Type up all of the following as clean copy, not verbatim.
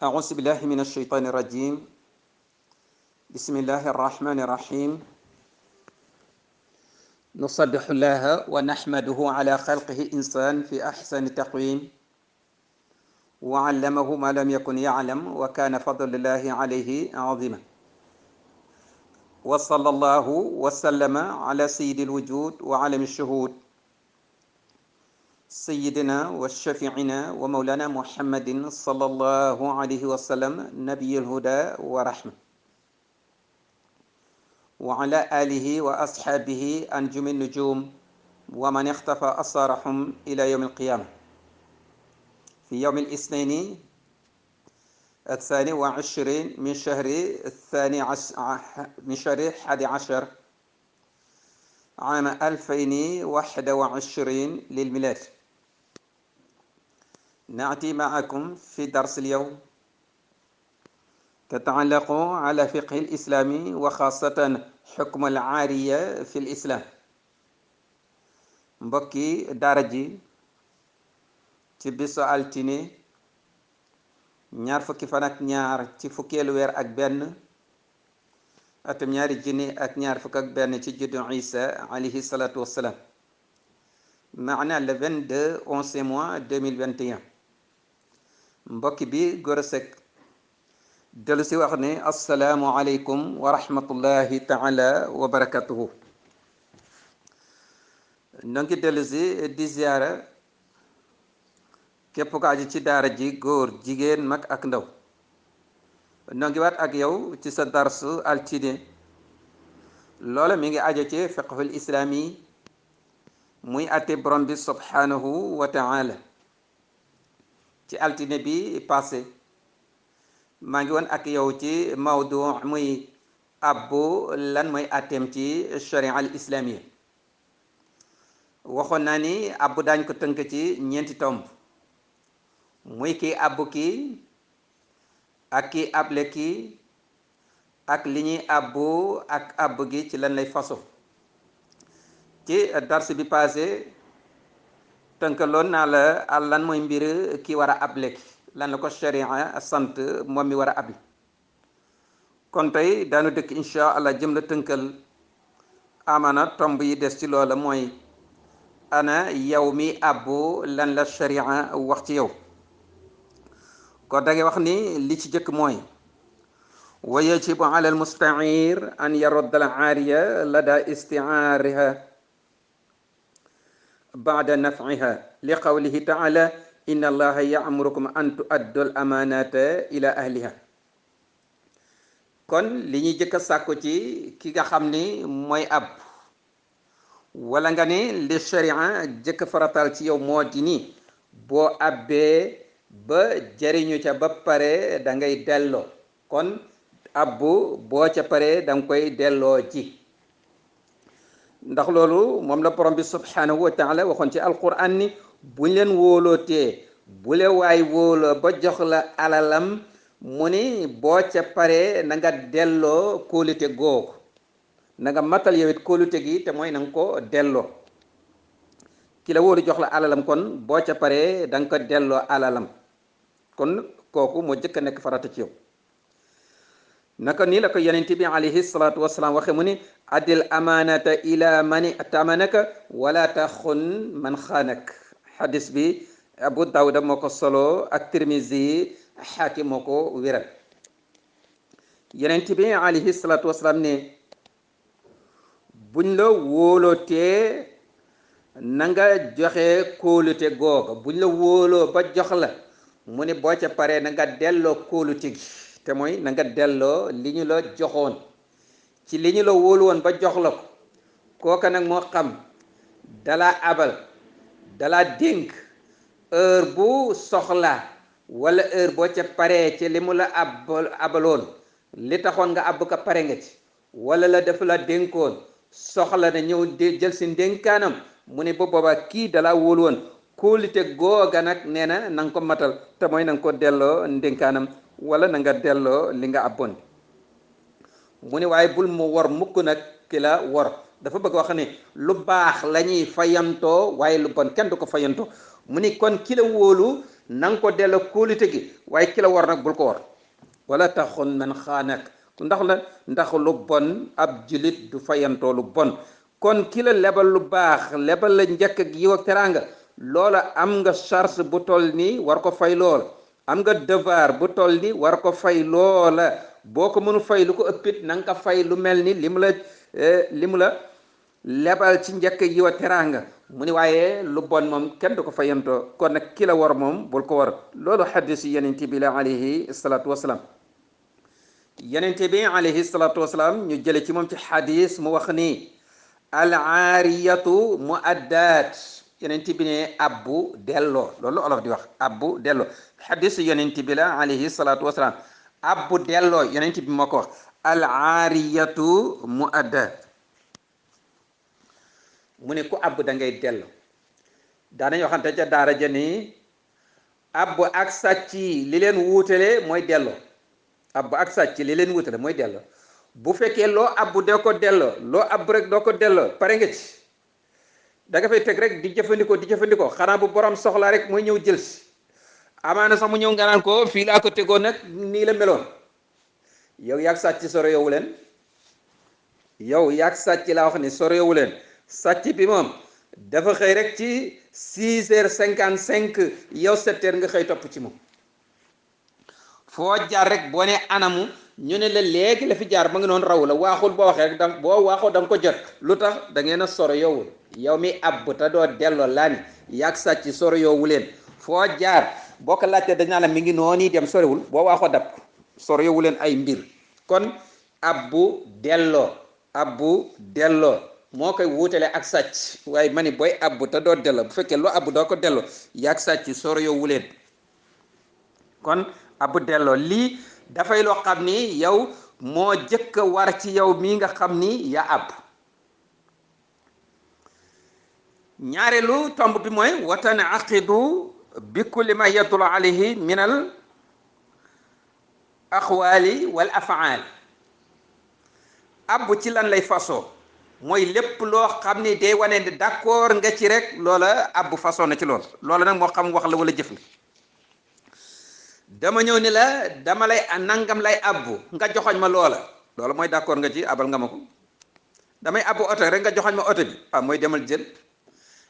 أعوذ بالله من الشيطان الرجيم. بسم الله الرحمن الرحيم. نصبح الله ونحمده على خلقه إنسان في أحسن تقويم، وعلمه ما لم يكن يعلم، وكان فضل الله عليه عظيما. وصلى الله وسلم على سيد الوجود وعالم الشهود، سيدنا وشفيعنا ومولانا محمد صلى الله عليه وسلم، نبي الهدى ورحمة، وعلى آله وأصحابه أنجم النجوم ومن اختفى أثارهم إلى يوم القيامة. في يوم الاثنين 22 من شهر 11 عام 2021 للميلاد. نأتي معكم في درس اليوم تتعلق على فقه الإسلام وخاصة حكم العارية في الإسلام. mbokki daara ji ci bisu altine ñaar fukki fan ak ñaar ci fukkeelu weer ak benn atum ñaari junni ak ñaar fukk ak benn ci juddu Isa alayhi salatu wassalam, maana le 22 11 mois 2021. mbokki bi Gora Seck dellu si wax ne assalaamu aleykum wa rahmatullahi taala wa barakatuhu. noo ngi dellu si di ziyaara képp ko aju ci daara ji, góor jigéen mag ak ndaw. noo ngi waat ak yow ci sa darsu altine. loola mi ngi aju ci fiqhul islaami, muy àtte borom bi subhanahu wa taala. ci altine bi passé maa ngi woon ak yow ci mawdu muy abbu lan mooy àtteem ci sharia al islamiya. waxoon naa ni abbu daañ ko tënk ci ñeenti tomb, muy kii abbu kii ak kii able kii ak li ñuy abbu ak abbu gi ci lan lay faso. ci dars bi passé tënkaloon naa la lan mooy mbir ki war a able ki, lan la ko sharia sant moom mi war a able. kon tey daanu dëkk insha allah jëm la tënkal amana tomb yi des ci loola, mooy ana yow mi abbu lan la sharia wax ci yow. kon da ngay wax ni li ci jëkk mooy wa yajibu ala al mustair an yarudda al aariya lada istiaariha baada nafciha li qawlihi taala inna allaha yaamurukum an tuaddu al amanata ila ahliha. kon li ñuy jëkk a sàkku ci ki nga xam ni mooy ab, wala nga ne li sharia jëkk faratal ci yow moo di ni boo abbee ba jariñu ca ba pare da ngay delloo. kon abbu boo ca pare da nga koy delloo ji, ndax loolu moom la borom bi subhanahu wa taala waxoon ci alquran ni buñ leen wóolootee, bu le waay wóoloo ba jox la alalam, mu ni boo ca pare na nga delloo kóolute googu, na nga matal yow it kóolute gi, te mooy na nga ko delloo. ki la wóolu jox la alalam, kon boo ca pare da nga ko delloo alalam. kon kooku moo jëkk a nekk farata ci yow. naka nii la ko yonent bi alayhi salaatu wasalaam waxe mu ni addil amanata ila man tamanaka wala taxun man xaanak. xadis bi Abu Dawuda moo ko solo ak Tirmizi, Xaakim moo ko wéral. yonent bi alayhi salaatu wasalaam ne buñ la wóolootee na nga joxe kóolute googa. buñ la wóoloo ba jox la, mu ne boo ca paree na nga delloo kóolute gi, te mooy na nga delloo li ñu la joxoon ci li ñu la wóolu woon ba jox la ko. kooka nag moo xam dalaa abal, dalaa dénk, heure bu soxla wala heure boo ca paree ci li mu la abaloon, li taxoon nga àbb ko pare nga ci, wala la def la dénkoon soxla na ñëw jël si ndénkaanam, mu ne ba boobaa kii dalaa wóolu woon, kóolute googa nag nee na na nga ko matal, te mooy na nga ko delloo ndénkaanam wala na nga delloo li nga abboon. mu ne waaye bul mu wor mukk nag ki la wor. dafa bëgg wax ne lu baax la ñuy fayantoo, waaye lu bon kenn du ko fayantoo. mu ni kon ki la wóolu na nga ko delloo kóolite gi waaye ki la war nag bul ko war wala taxun man xaanak ndax lu bon ab julit du fayantoo lu bon kon ki la lebal lu baax lebal la njëkk ak yiw ak teraanga loola am nga charge bu toll nii war ko fay loola am nga devoir bu toll nii war ko fay loola boo ko mënu fay lu ko ëppit na nga ko fay lu mel ni li mu la lebal ci njëkk yiw ak teraanga mu ni waaye lu bon moom kenn du ko fayantoo kon nag ki la war moom bul ko war loolu xaddis yenente bi la alayhi salaatu wasalaam yenente bi alayhi salaatu wasalaam ñu jële ci moom ci xadis mu wax ni al aariyatu mu addaat yenente bi ne abbu delloo loolu olof di wax abbu delloo xadis yenente bi la alayhi salaatu wasalaam abbu delloo yenente bi moo ko wax al aariyatu mu addaat mu ne ku abbu da ngay delloo daanañ waxante ca daara ja ni abbu ak sàcc li leen wuutale mooy delloo abbu ak sàcc li leen wutale mooy delloo bu fekkee loo abbu doo ko delloo loo abbu rek doo ko delloo pare nga ci da nga fay teg rek di jëfandikoo xanaa bu borom soxlaa rek mooy ñëw jël si amaana sax mu ñëw nga naan ko fii laa ko tegoon nag nii la meloon yow yaag sàcc soro yowu leen yow yaag sàcc laa wax ni soro yowu leen sàcc bi moom dafa xëy rek ci 6h55 yow 7h nga xëy topp ci moom foo jaar rek boo ne anamu ñu ne la léegi la fi jaar ba nga noonu raw la waaxul boo waxee rek boo waaxoo da nga ko jot lu tax da ngeen a soro yowul yow mi ab te doo delloo laa ni yàgg sàcc soro yowu leen foo jaar boo ko laajtee dañ naa la mi ngi noonu dem sorewul boo waaxoo dab soro yowu leen ay mbir kon abbu delloo moo koy wuutale ak sàcc waaye ma ni booy abbu te doo delloo bu fekkee loo abbu doo ko delloo yàgg sàcc soro yowu leen kon abbu delloo lii dafay loo xam ni yow moo jëkk a war ci yow mii nga xam ni yaa àbb ñaareelu tomb bi mooy watan aqidu bi kulli ma yadul alayhi min al aqwali wal afaal àbb ci lan lay fasoo mooy lépp loo xam ni day wane ni d'accord nga ci rek loola àbb fasoo na ci loola nag moo xam wax la wala jëf la dama ñëw ni la dama lay nangam lay abbu nga joxoñ ma loola mooy d'accord nga ci abal nga ma ko damay abbu oto rek nga joxoñ ma oto bi mooy demal jël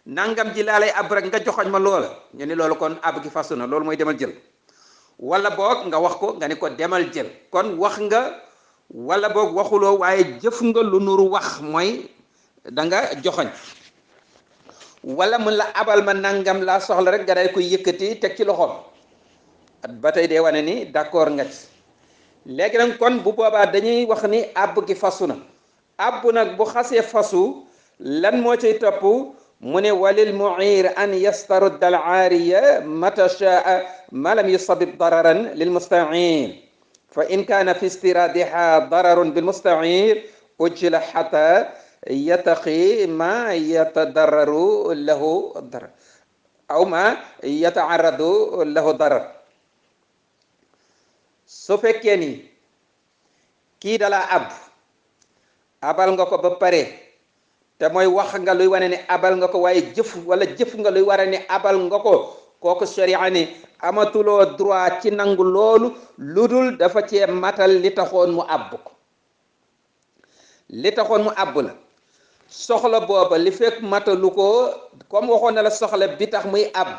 nangam ji laa lay abbu rek nga joxoñ ma loola ñu ni loolu kon abb gi fasu na loolu mooy demal jël wala boog nga wax ko nga ni ko demal jël kon wax nga wala boog waxuloo waaye jëf nga lu nuru wax mooy da nga joxoñ wala mun la abal ma nangam laa soxla rek nga day koy yëkkati teg ci loxoom ba tey dee wane ni d'accord nga ci léegi nag kon bu boobaa dañuy wax ni àbb gi fasu na àbb nag bu xasee fasu lan moo cay topp mu ne walil muir an yastarudda al aariya mata shaa ma lam yusabib dararan lil mustain fa in kaana fi istiradiha dararun bil mustain ujjila xata yataqi ma yatadarraru lahu darar aw ma yataarradu lahu darar su fekkee ni kii dala abal nga ko ba pare te mooy wax nga luy wane ne abal nga ko waaye jëf nga luy wane ne abal nga ko kooku sharia ni amatuloo droit ci nangu loolu lu dul dafa cee matal li taxoon mu àbb ko li taxoon mu àbb la soxla booba li fekk matalu ko comme waxoon na la soxla bi tax muy àbb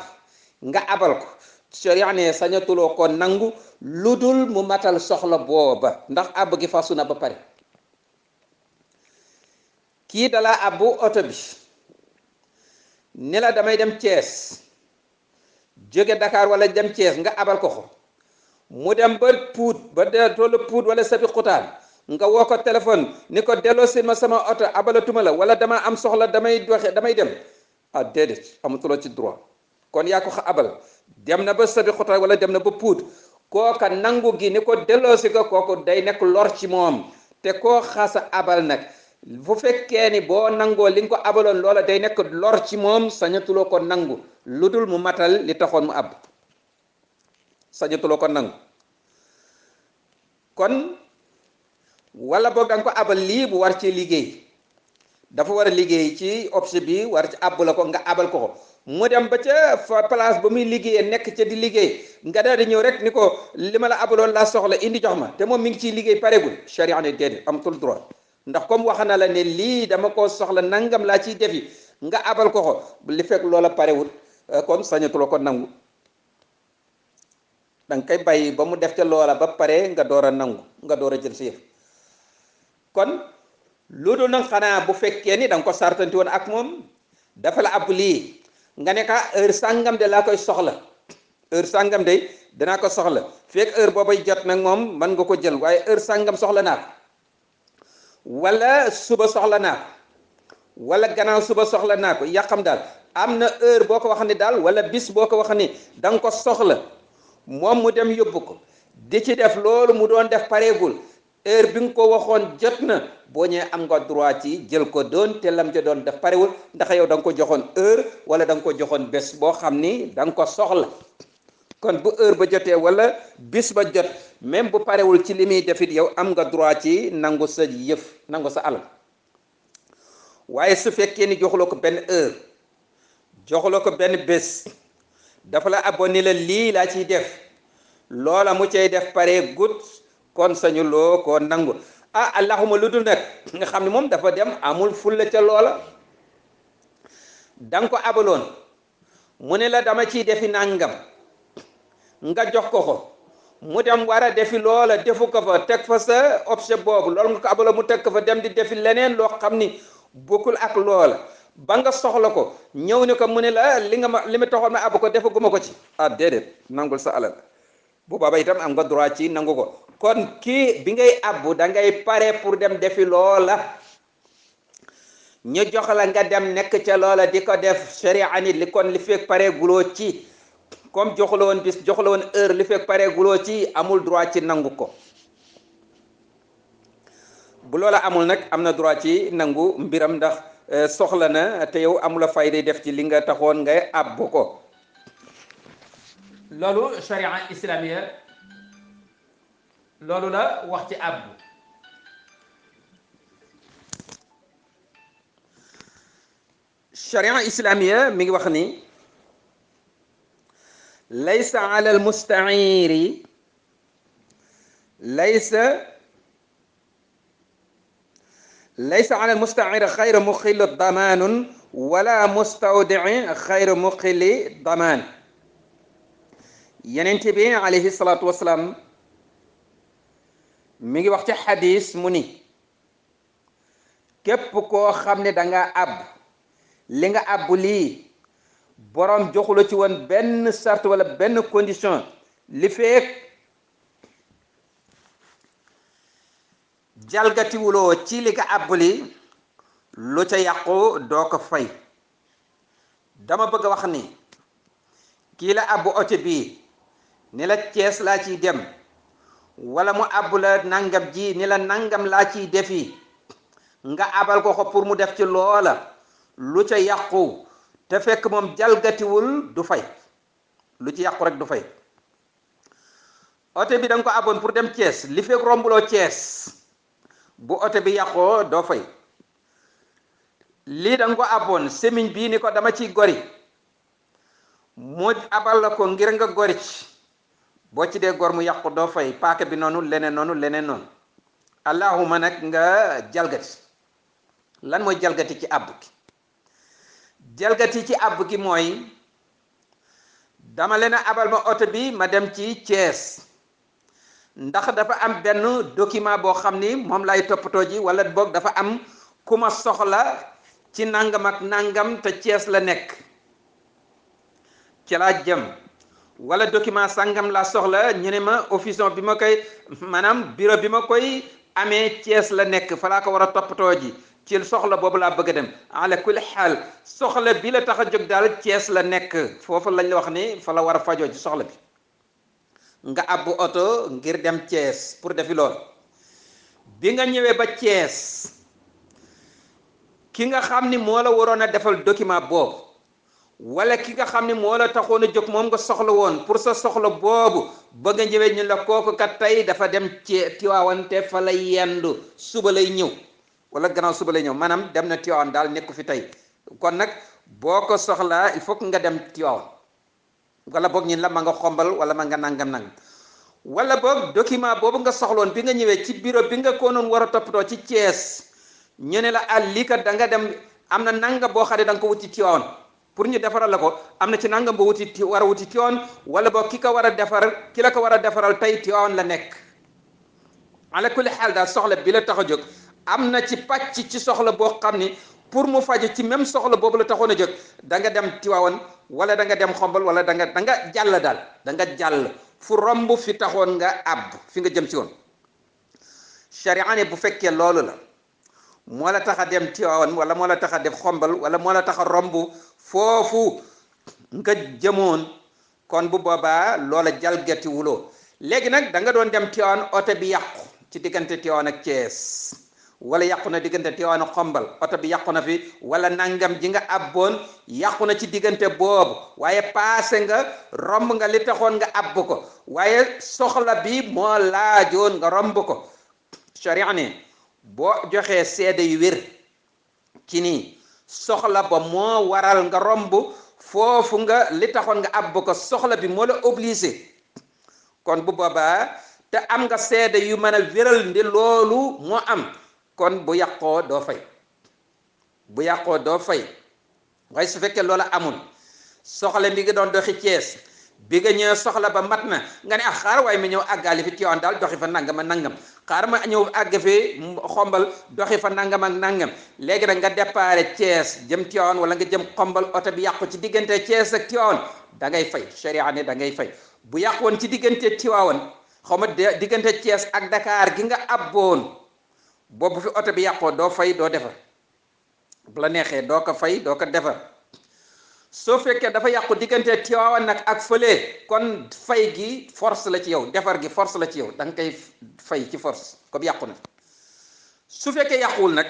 nga abal ko sharia ne sañatuloo ko nangu lu dul mu matal soxla booba ndax àbb gi fasu na ba pare kii dala abbu oto bi ni la damay dem Thiès jóge Dakar wala dem Thiès nga abal ko mu dem ba Pout ba tollu Pout wala sabi xutaan nga woo ko téléphone ni ko delloosi ma sama oto abalatuma la wala dama am soxla damay dem déedéet amatuloo ci droit kon yaa ko abal dem na ba sabi xutaan wala dem na ba Pout kooka nangu gi ni ko delloosi ko kooku day nekk lor ci moom te koo xasa abal nag bu fekkee ni boo nangoo li nga ko abaloon loola day nekk lor ci moom sañatuloo ko nangu lu dul mu matal li taxoon mu ab sañatuloo ko nangu kon wala boog da nga ko abal lii bu war ci liggéey dafa war a liggéey ci objet bi war ci àbb la ko nga abal ko mu dem ba ca fa place ba muy liggéeyee nekk ca di liggéey nga daal di ñëw rek ni ko li ma la abaloon laa soxla indi jox ma te moom mi ngi ciy liggéey paregul charia ne déedéet amatul droit ndax comme wax na la ne lii dama koo soxla nangam laa ciy defi nga abal ko li fekk loola parewul kon sañatuloo ko nangu danga koy bàyyi ba mu def ca loola ba pare nga door a nangu nga door a jël si yëf kon lu dul nag xanaa bu fekkee ni da nga ko sartanti woon ak moom dafa la ab lii nga ne ka heure sàngam de laa koy soxla heure sàngam de danaa ko soxla fekk heure boobay jot nag moom mën nga ko jël waaye heure sàngam soxla naa ko wala suba soxla naa ko wala gannaaw suba soxla naa ko yaa xam daal am na heure boo ko wax ni daal wala bis boo ko wax ni da nga ko soxla moom mu dem yóbbu ko di ci def loolu mu doon def pareegul heure bi nga ko waxoon jot na boo ñëwee am nga droit ci jël ko doon te lam ca doon def parewul ndax yow da nga ko joxoon heure wala da nga ko joxoon bés boo xam ni da nga ko soxla kon bu heure ba jotee wala bis ba jot même bu parewul ci li muy defit yow am nga droit ci nangu sa yëf nangu sa alal waaye su fekkee ni joxuloo ko benn heure joxuloo ko benn bés dafa la abonné la lii laa ciy def loola mu cay def pare gut kon sañu loo ko nangu allahuma lu dul nag nga xam ne moom dafa dem amul fulla ca loola danga ko abaloon mu ne la dama ciy defi nangam nga jox ko mu dem war a defi loola defu ko fa teg fa sa objet boobu loolu nga ko abaloon mu teg ko fa dem di defi leneen loo xam ni bokkul ak loola ba nga soxla ko ñëw ni ko mu ne la li ma taxoon ma abu ko defaguma ko ci déedéet nangul sa alal bu baba itam am nga droit ci nangu ko kon kii bi ngay abbu da ngay pare pour dem defi loola ñu jox la nga dem nekk ca loola di ko def sharia nit li kon li fekk pare guloo ci comme joxula woon bis joxula woon heure li fekk pare guloo ci amul droit ci nangu ko bu loola amul nag am na droit ci nangu mbiram ndax soxla na te yow amula fayda def ci li nga taxoon ngay abbu ko loolu sharia islamiya loolu la wax ci abbu sharia islamiya mi ngi wax ni laysa ala al musta'iri laysa ala al musta'iri xayra muxilli damanun wala mustawdi'i xayra muxilli daman yenent bi alayhi salaatu wasalaam mi ngi wax ci xadis mu ni képp koo xam ne da nga àbb li nga àbb lii boroom joxula ci woon benn sart wala benn condition li feek jalgatiwuloo ci li nga àbb li lu ca yàqu doo ko fay dama bëgg a wax ni kii la àbb oto bii ni la Cees laa ciy dem wala mu àbb la nangam ji ni la nangam laa ciy defi nga abal ko pour mu def ci loola lu ca yàqu te fekk moom jalgatiwul du fay lu ci yàqu rek du fay oto bi da nga ko aboon pour dem Cees li fekk rombuloo Cees bu oto bi yàqoo doo fay lii da nga ko aboon semiñ bii ni ko dama ciy gori mu abal la ko ngir nga gori ci boo ci dee gor mu yàqu doo fay paaka bi noonu leneen noonu allahuma nag nga jalgati lan mooy jalgati ci àbb gi jalgati ci àbb gi mooy dama leen a abal ma oto bi ma dem ci Thiès ndax dafa am benn document boo xam ni moom lay toppatoo ji wala boog dafa am ku ma soxla ci nangam ak nangam te Thiès la nekk ci laa jëm wala document sangam la soxla ñu ne ma office bi ma koy maanaam bureau bi ma koy amee Thiès la nekk fa laa ko war a toppatoo ji ci soxla boobu laa bëgg a dem ala kulli xaal soxla bi la tax a jóg daal Thiès la nekk foofu lañ la wax ni fa la war a fajoo ci soxla bi nga abbu oto ngir dem Thiès pour defi lool bi nga ñëwee ba Thiès ki nga xam ni moo la waroon a defal document boobu wala ki nga xam ni moo la taxoon a jóg moom nga soxla woon pour sa soxla boobu ba nga ñëwee ñu la kooku kat tey dafa dem ci Tiwaawan te fa lay yendu suba lay ñëw wala gannaaw suba lay ñëw maanaam dem na Tiwaawan daal nekku fi tey kon nag boo ko soxlaa il faut que nga dem Tiwaawan wala boog ñin la ma nga xombal wala ma nga nangam wala boog document boobu nga soxloon bi nga ñëwee ci bureau bi nga ko noon war a toppatoo ci Thiès ñu ne la lii kat da nga dem am na nangam boo xam ne da nga ko wuti Tiwaawan pour ñu defaral la ko am na ci nangam boo war a wuti Tiwaawan wala boog ki ko war a defar ki la ko war a defaral tey Tiwaawan la nekk ala kulli xaal daal soxla bi la tax a jóg am na ci pàcc ci soxla boo xam ni pour mu faju ci même soxla boobu la taxoon a jóg da nga dem Tiwaawan wala da nga dem xombal wala da nga jàll daal da nga jàll fu romb fi taxoon nga àbb fi nga jëm si woon sharia ne bu fekkee loolu la moo la tax a dem Tiwaawan wala moo la tax a def xombal wala moo la tax a romb foofu nga jëmoon kon bu boobaa loola jalgati wuloo léegi nag da nga doon dem Tiwaawan oto bi yàqu ci diggante Tiwaawan ak Thiès wala yàqu na diggante Tiwaawan ak xombal oto bi yàqu na fi wala nangam ji nga abboon yàqu na ci diggante boobu waaye paase nga romb nga li taxoon nga abb ko waaye soxla bi moo laajoon nga romb ko sharia ne boo joxee seede yu wér ci nii soxla ba moo waral nga romb foofu nga li taxoon nga abb ko soxla bi moo la obligé kon bu boobaa te am nga seede yu mën a wéral ndi loolu moo am kon bu yàqoo doo fay bu yàqoo doo fay waaye su fekkee loola amul soxla bi nga doon doxi Thiès bi nga ñëw soxla ba mat na nga ne xaar waaye ma ñëw àggaali fi Tiwaawan daal doxi fa nangam ak nangam xaar ma ñëw àgg fi xombal doxi fa nangam ak nangam léegi nag nga déparé Thiès jëm Tiwaawan wala nga jëm xombal oto bi yàqu ci diggante Thiès ak Tiwaawan da ngay fay sharia ne da ngay fay bu yàqoon ci diggante Tiwaawan xaw ma diggante Thiès ak Dakar gi nga abboon boobu fi oto bi yàqoo doo fay doo defar bu la neexee doo ko fay doo ko defar soo fekkee dafa yàqu diggante Tiwaawan nag ak fële kon fay gi force la ci yow defar gi force la ci yow da nga koy fay ci force comme yàqu na su fekkee yàquwul nag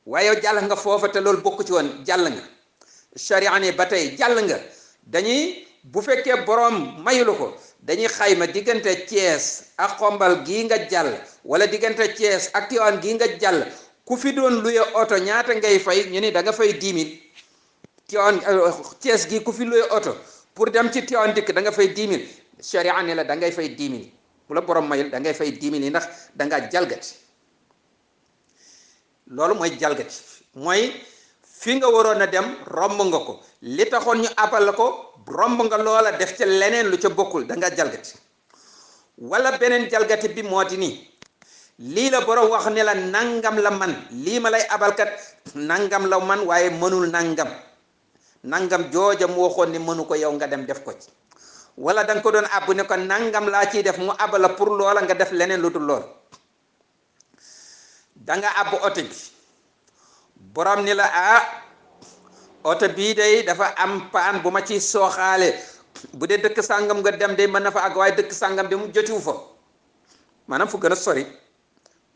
waaye yow jàll nga foofa te loolu bokku ci woon jàll nga sharia ne ba tey jàll nga dañuy bu fekkee boroom mayulu ko dañuy xayma diggante Thiès ak xombal gii nga jàll wala diggante Thiès ak Tiwaawan gii nga jàll ku fi doon luye oto ñaata ngay fay ñu ni da nga fay 10 000 Tiwaawan Thiès gii ku fi luye oto pour dem ci Tiwaawan dikk da nga fay 10 000 sharia ne la da ngay fay 10 000 bu la borom mayul da ngay fay 10 000 yi ndax da ngaa jalgati loolu mooy jalgati mooy fi nga waroon a dem romb nga ko li taxoon ñu abal la ko romb nga loola def ca leneen lu ca bokkul da nga jalgati wala beneen jalgati bi moo di nii lii la borom wax ne la nangam la man lii ma lay abalkat nangam la man waaye mënul nangam jooja mu waxoon ni mënu ko yow nga dem def ko ci wala da nga ko doon àbb ne ko nangam laa ciy def mu abal la pour loola nga def leneen lu dul lool da nga àbb oto bi borom ni la oto bii day dafa am paan bu ma ciy sooxaale bu dee dëkk sàngam nga dem de mën na fa àgg waaye dëkk sàngam de mu jotiwu fa maanaam fu gën a sori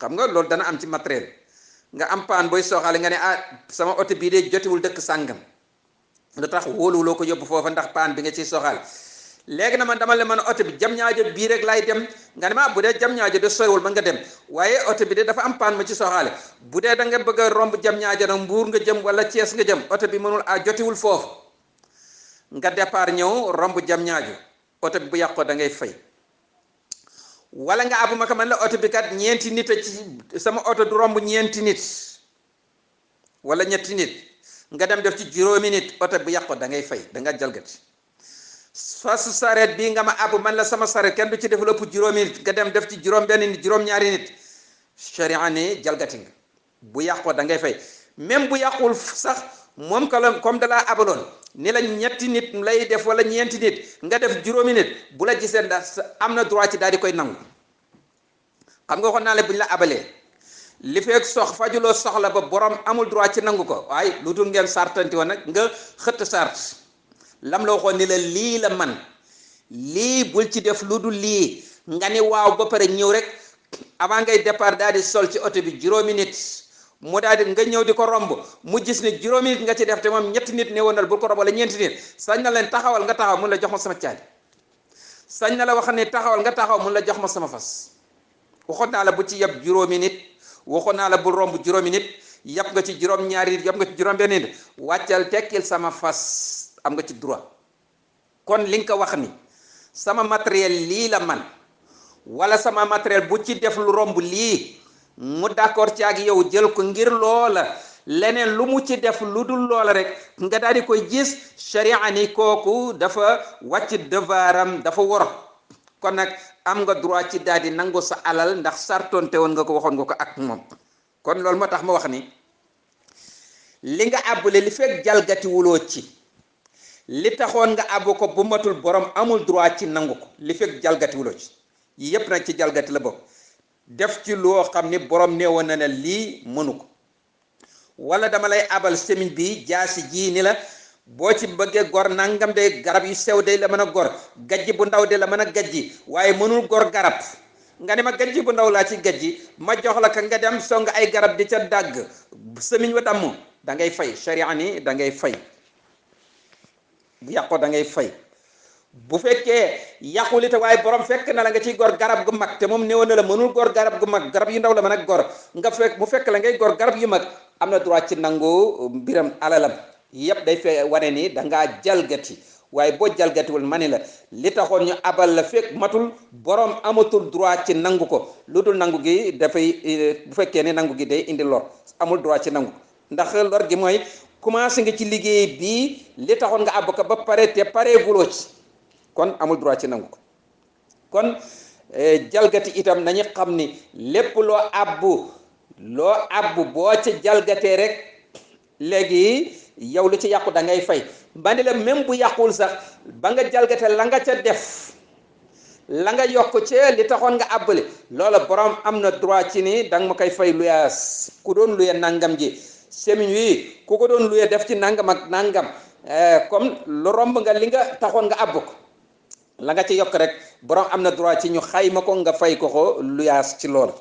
xam nga loolu dana am ci matériel nga am paan booy sooxaale nga ne sama oto bii de jotiwul dëkk sàngam lu tax wóoluwuloo ko yóbbu foofa ndax paan bi nga ciy sooxaale léegi na man dama le man oto bi jam ñaajo bii rek laay dem nga ne ma bu dee jam ñaajo de soriwul mën nga dem waaye oto bi de dafa am paan ma ci soxaale bu dee da nga bëgg a romb jam ñaajo nag Mbuur nga jëm wala Thiès nga jëm oto bi mënul jotiwul foofu nga départ ñëw romb jam ñaajo oto bi bu yàqoo da ngay fay wala nga abu ma ko man la oto bi kat ñeenti nit a ci sama oto du romb ñeenti nit wala ñetti nit nga dem def ci juróomi nit oto bu yàqoo da ngay fay da nga jalgati fas saret bii nga ma abu man la sama saret kenn du ci def lépp juróomi nit nga dem def ci juróom benn nit juróom ñaari nit sharia ne jalgati nga bu yàqoo da ngay fay même bu yàqul sax moom ka la comme da laa abaloon ni la ñetti nit lay def wala ñeenti nit nga def juróomi nit bu la gisee ndax am na droit ci daal di koy nangu xam nga waxoon naa la bu ñu la abalee li fekk fajuloo soxla ba borom amul droit ci nangu ko waaye lu dul ngeen sartanti woon nag nga xëtt sart lam la waxoon ni la lii la man lii bul ci def lu dul lii nga ni waaw ba pare ñëw rek avant ngay départ daal di sol ci oto bi juróomi nit mu daal di nga ñëw di ko romb mu gis ne juróomi nit nga ci def te moom ñetti nit ne woonal bul ko romb wala ñeenti nit sañ na leen taxawal nga taxaw mun la jox ma sama caabi sañ na la wax ne taxawal nga taxaw mun la jox ma sama fas waxoon naa la bu ci yeb juróomi nit waxoon naa la bul romb juróomi nit yàpp nga ci juróom-ñaari nit yàpp nga ci juróom-benn nit wàccal tekkil sama fas am nga ci droit. kon li nga ko wax ni sama matériel lii la man wala sama matériel bu ci def lu romb lii mu d'accord ci ak yow jël ko ngir loola leneen lu mu ci def lu dul loola rek nga daal di koy gis sharia ni kooku dafa wàcc devoiram dafa wor kon nag am nga droit ci daal di nangu sa alal ndax sartonte woon nga ko waxoon nga ko ak moom. kon loolu moo tax ma wax ni li nga àbbule li fekk jalgati wuloo ci li taxoon nga àbbu ko bu matul borom amul droit ci nangu ko li fekk jalgati wuloo ci yépp nag ci jalgati la bokk def ci loo xam ni borom neewoon na ne lii mënu ko wala dama lay abal semiñ bi jaasi ji ni la boo ci bëggee gor nangam de garab yu sew de la mën a gor gajji bu ndaw de la mën a gajji waaye mënul gor garab nga ne ma gajji bu ndaw laa ci gajji ma jox la ka nga dem song ay garab di ca dàgg semiñ wa damm da ngay fay sharia ni da ngay fay bu yàqoo da ngay fay bu fekkee yàqulite waaye borom fekk na la nga ciy gor garab gu mag te moom néewoon na la mënul gor garab gu mag garab yu ndaw la mën a gor nga fekk bu fekk la ngay gor garab yu mag am na droit ci nangu mbiram alalam yëpp day fee wane ni da ngaa jalgati waaye boo jalgatiwul ma ni la li taxoon ñu abal la fekk matul borom amatul droit ci nangu ko lu dul nangu gi dafay bu fekkee ne nangu gi day indi lor amul droit ci nangu ndax lor gi mooy commencé nga ci liggéey bii li taxoon nga àbb ko ba pare te pareeguloo ci kon amul droit ci nangu ko kon jalgati itam nañu xam ni lépp loo àbbu boo ci jalgatee rek léegi yow lu ci yàqu da ngay fay ba ni la même bu yàquwul sax ba nga jalgate la nga ca def la nga yokk ci li taxoon nga àbbale loola borom am na droit ci ni danga ma koy fay luyaas ku doon luye nangam ji semiñ wi ku ko doon luye def ci nangam ak nangam comme lu romb nga li nga taxoon nga àbb ko la nga ci yokk rek borom am na droit ci ñu xayma ko nga fay ko luyaas ci loola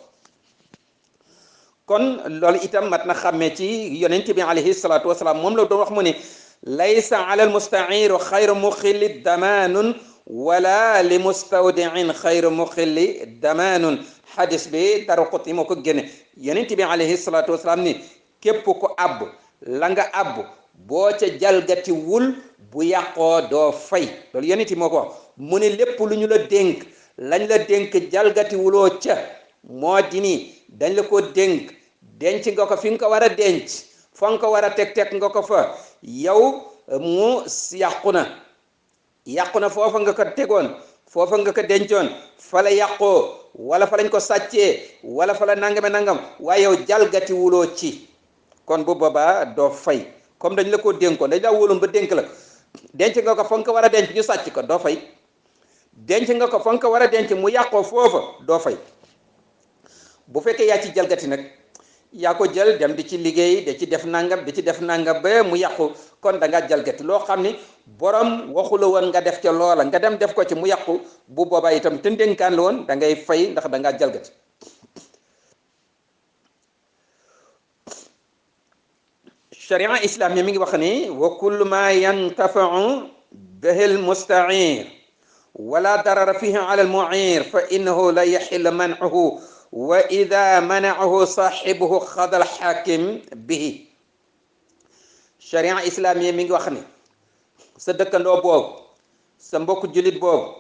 kon loolu itam mat na xàmmee ci yonent bi alayhi salaatu wasalaam moom la doon wax mu ne laysa ala al musta'iru xayru muxilli damanun wala li mustawdiin xayru muxilli damanun xadis bi Daraqutni moo ko génne yonent bi alayhi salaatu wasalaam ni képp ko àbb la nga àbb boo ca jalgati wul bu yàqoo doo fay loolu yonent moo ko wax mu ne lépp lu ñu la dénk lañ la dénk jalgati wuloo ca moo di ni dañ la ko dénk denc nga ko fi nga ko war a denc fa nga ko war a teg nga ko fa yow mu yàqu na foofa nga ko tegoon foofa nga ko dencoon fa la yàqoo wala fa lañ ko sàccee wala fa la nangam waaye yow jalgati wuloo ci kon bu boobaa doo fay comme dañ la ko dénkoon dañ la wóoloon ba dénk la denc nga ko fa nga ko war a denc ñu sàcc ko doo fay denc nga ko fa nga ko war a denc mu yàqoo foofa doo fay bu fekkee yaa ci jalgati nag yaa ko jël dem di ci liggéey di ci def nangam ba mu yàqu kon da nga jalgati loo xam ni borom waxu la woon nga def ca loola nga dem def ko ci mu yàqu bu boobaa itam te ndénkaan la woon da ngay fay ndax da ngaa jalgati sharia islam mi ngi wax ni wa kullu ma yantafau bihi al musta'ir wala darara fihi ala al mu'ir fa innahu la yaxillu man'uhu wa ida manaahu saaxibuhu xadal xaakim bihi sharia islaamiya mi ngi wax ni sa dëkkandoo boobu sa mbokk jullit boobu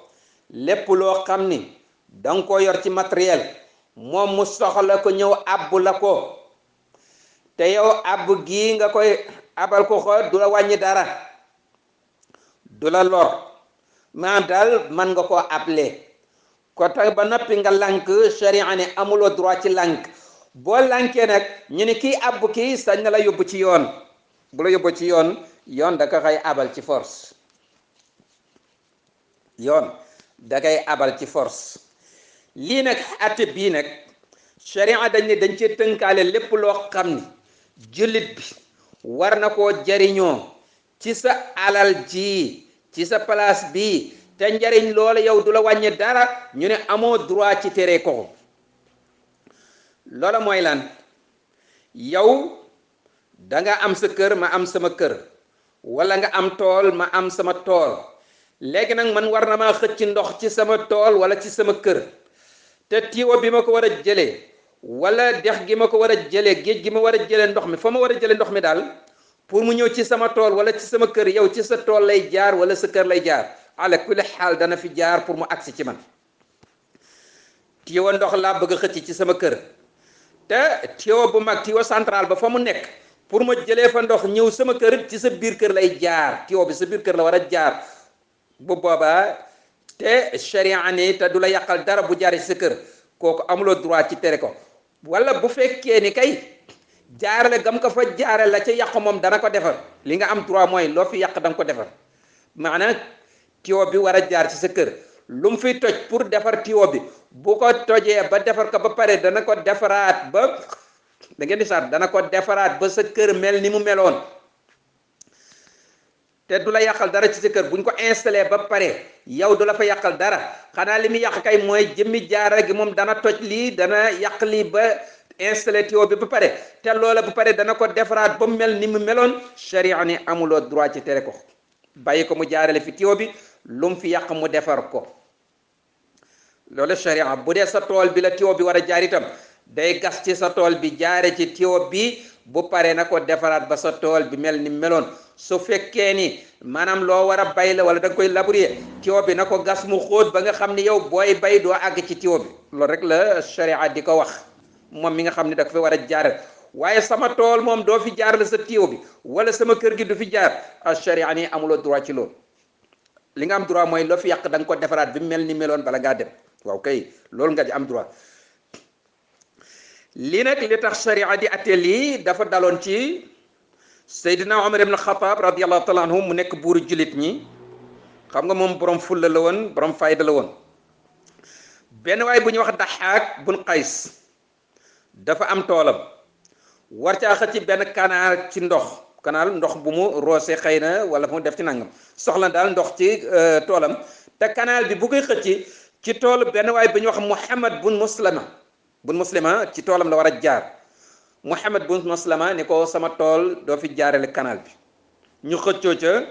lépp loo xam ni danga ko yor ci matériel moom mu soxla ko ñëw abbu la ko te yow abbu gii nga koy abal ko xoo du la wàññi dara du la lor maa daal man nga koo able ko tax ba noppi nga lànk sharia ne amuloo droit ci lànk boo lànkee nag ñu ne kii abbu kii sañ na la yóbbu ci yoon bu la yóbbu ci yoon da ko xay abal ci force yoon da koy abal ci force lii nag atte bii nag sharia dañ ne dañ ci tënkaale lépp loo xam ni jullit bi war na koo jariñoo ci sa alal ji ci sa place bi te njariñ loola yow du la wàññi dara ñu ne amoo droit ci tere ko loola mooy lan yow da nga am sa kër ma am sama kër wala nga am tool ma am sama tool léegi nag man war na maa xëcc ndox ci sama tool wala ci sama kër te tiwo bi ma ko war a jëlee wala dex gi ma ko war a jëlee géej gi ma war a jëlee ndox mi fa ma war a jëlee ndox mi daal pour mu ñëw ci sama tool wala ci sama kër yow ci sa tool lay jaar wala sa kër lay jaar ala kulli xaal dana fi jaar pour mu agsi ci man tiwo ndox laa bëgg a xëcc ci sama kër te tiwo bu mag tiwo central ba fa mu nekk pour ma jëlee fa ndox ñëw sama kër ci sa biir kër lay jaar tiwo bi sa biir kër la war a jaar bu boobaa te sharia ni te du la yàqal dara bu jaaree ci sa kër kooku amuloo droit ci tere ko wala bu fekkee ni kay jaarale gam ko fa jaare la ca yàq moom dana ko defar li nga am droit mooy loo fi yàq da nga ko defar maanaam tiwo bi war a jaar ci sa kër lu mu fiy toj pour defar tiwo bi bu ko tojee ba defar ko ba pare dana ko defaraat ba da ngeen di saat dana ko defaraat ba sa kër mel ni mu meloon te du la yàqal dara ci sa kër buñ ko installé ba pare yow du la fa yàqal dara xanaa li muy yàq kay mooy jëmmi jaara gi moom dana toj lii dana yàq lii ba installé tiwo bi ba pare te loola bu pare dana ko defaraat ba mu mel ni mu meloon sharia ni amuloo droit ci tere ko bàyyi ko mu jaarale fi tiwo bi lu mu fi yàq mu defar ko loolu sharia bu dee sa tool bi la tiwo bi war a jaar itam day gas ci sa tool bi jaare ci tiwo bi bu pare na ko defaraat ba sa tool bi mel ni meloon su fekkee ni maanaam loo war a bay la wala da nga koy labourer tiwo bi na ko gas mu xóot ba nga xam ni yow booy bay doo àgg ci tiwo bi loolu rek la sharia di ko wax moom mi nga xam ne da ko fi war a jaar waaye sama tool moom doo fi jaar la sa tiwo bi wala sama kër gi du fi jaar sharia ni amuloo droit ci loolu li nga am droit mooy loo fi yàq da nga ko defaraat bi mel ni meloon bala ngaa dem waaw kay loolu nga di am droit lii nag li tax sharia di atte lii dafa daloon ci Seydina Omar ibn Khattab radiyallahu taala anhu mu nekk buuru jullit ñi xam nga moom borom fulla la woon borom fayda la woon benn waay bu ñuy wax Daxaak bun Qays dafa am toolam war caa xëcc benn kanaal ci ndox bu mu roose xëy na wala mu def ci nangam soxla daal ndox ci toolam te kanaal bi bu koy xëcc ci toolu benn waay bu ñuy wax Muhammad bun Muslima ci toolam la war a jaar Muhammad bun Muslima ni ko sama tool doo fi jaarale canal bi ñu xëccoo ca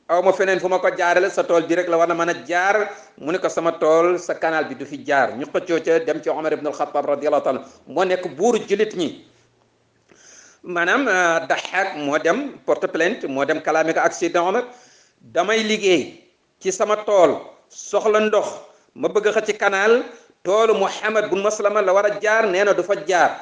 aw ma feneen fu ma ko jaarale sa tool bi rek la war na mën a jaar mu ne ko sama tool sa canal bi du fi jaar ñu xëccoo ca dem ci Omar ibn al-Khattab radiyallahu taala moo nekk buuru jullit ñi maanaam Daxaak moo dem porte plainte moo dem kalaame ko ak Seydina Omar damay liggéey ci sama tool soxla ndox ma bëgg a xëcc canal toolu Muhammad bun Muslima la war a jaar nee na du fa jaar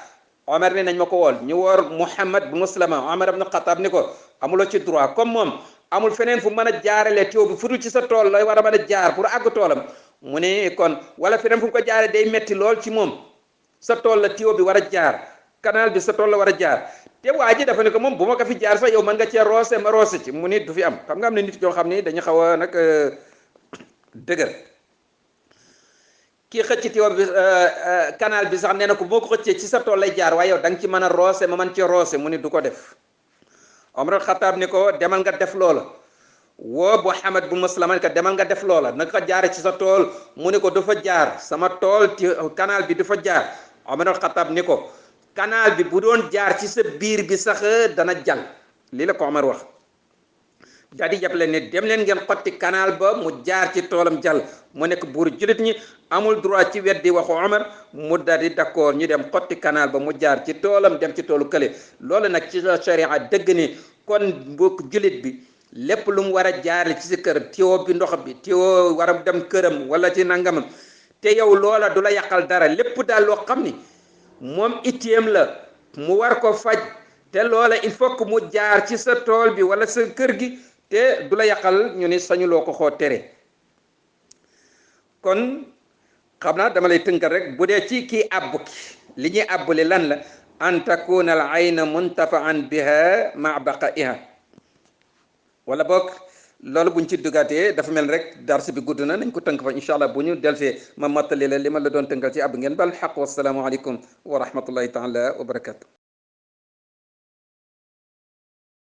Omar ne nañ ma ko wool ñu woor Muhammad bun Muslima Omar ibn Khattab ni ko amuloo ci droit comme moom amul feneen fu mën a jaarale tiwo bi fudul ci sa tool lay war a mën a jaar pour àgg toolam mu ne kon wala feneen fu mu ko jaare day metti lool ci moom sa tool la tiwo bi war a jaar canal bi sa tool la war a jaar te waa ji dafa ne ko moom bu ma ko fi jaar sax yow mën nga cee roose ma roose ci mu ni du fi am xam nga am ne nit yoo xam ni dañu xaw a nag dëgër kii xëcc tiwo bi canal bi sax nee na ko boo ko xëccee ci sa tool lay jaar waaye yow da nga ci mën a roose ma mën ci roose mu ni du ko def Omar al-Khattab ni ko demal nga def loola woo Muhammad bu Muslima ni ko demal nga def loola na ko jaare ci sa tool mu ni ko du fa jaar sama tool ci canal bi du fa jaar Omar al-Khattab ni ko canal bi bu doon jaar ci sa biir bi sax dana jàll lii la ko Omar wax daal di jàppale ne dem leen ngeen xotti canal ba mu jaar ci toolam jàll mu nekk buur jullit ñi amul droit ci weddi waxu Omar mu daal di d'accord ñu dem xotti canal ba mu jaar ci toolam dem ci toolu kële loolu nag ci la sharia dëgg ni kon mbokk jullit bi lépp lu mu war a jaarale ci sa kër tiwo bi ndox bi tiwo war a dem këram wala ci nangamam te yow loola du la yàqal dara lépp daal loo xam ni moom itteem la mu war ko faj te loola il faut que mu jaar ci sa tool bi wala sa kër gi te du la yàqal ñu ni sañuloo ko xoo tere kon xam naa dama lay tënkal rek bu dee ci kii àbb ki li ñuy àbbali lan la an takuna al ayna muntafaan biha ma baqaiha wala boog loolu buñ ci dugaatee dafa mel rek darsi bi gudd na nañ ko tënk fa incha allah bu ñu delsee ma mottali la li ma la doon tënkal ci àbb ngeen bal xaq wasalaamu aleykum wa rahmatullahi taala wa barakatu